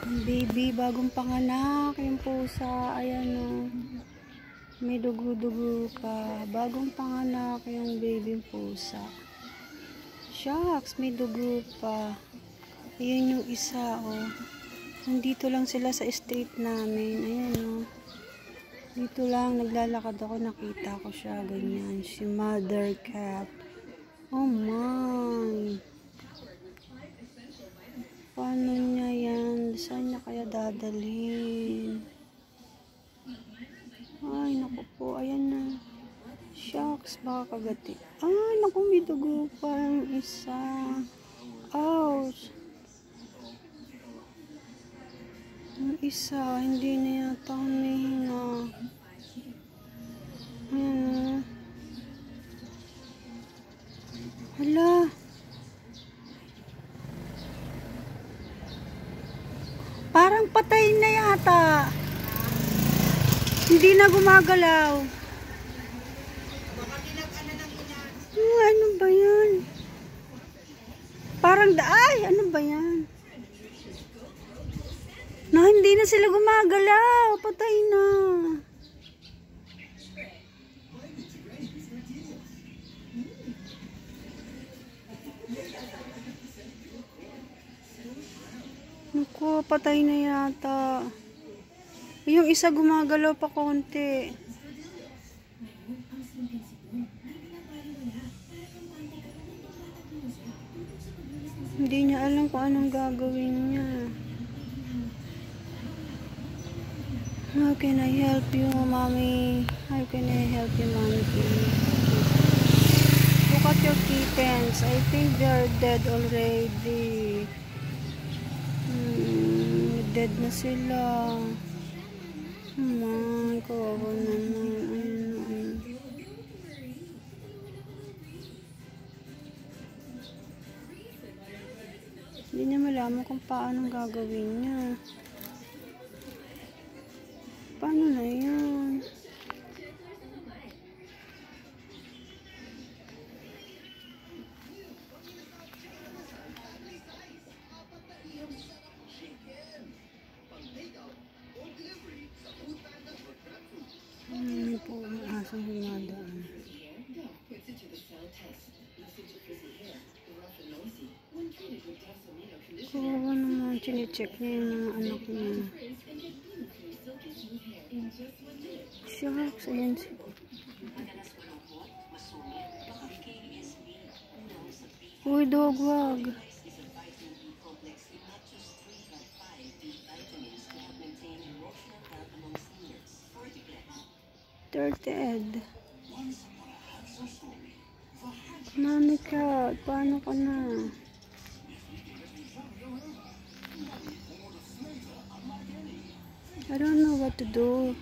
Baby, bagong panganak yung pusa. Ayan o. May dugo-dugo pa. Bagong panganak yung baby pusa. Shucks, may dugo pa. Ayan yung isa o. Nandito lang sila sa street namin. Ayan o. Dito lang, naglalakad ako. Nakita ko siya. Ganyan. Si mother cat. Oh my. Paano niya yan? Saan niya kaya dadalhin? Ay, naku po. Ayan na. Shucks, baka kagati. Ay, naku, may dugo pa yung isa. Ouch. Yung isa, hindi na yata humihinga. Ayan. Hala. Parang patay na yata. Hindi na gumagalaw. Ano ba yan? Parang ay, ano ba yan? Hindi na sila gumagalaw. Patay na. Naku, patay na yata. Yung isa gumagalaw pa konti. Hindi niya alam kung anong gagawin niya. How can I help you, mommy? How can I help you, mommy? Look at your kittens. I think they're dead already. Dead na sila. Kawawa naman. Hindi niya malaman kung paano gagawin niya. Paano na yan? Po, asang humadaan. Kawawa naman, chine-check niya yung mga anak niya. Shucks, ayan siya. Uy, dog, wag. Dirted. Mommy cat, paano ka na? I don't know what to do.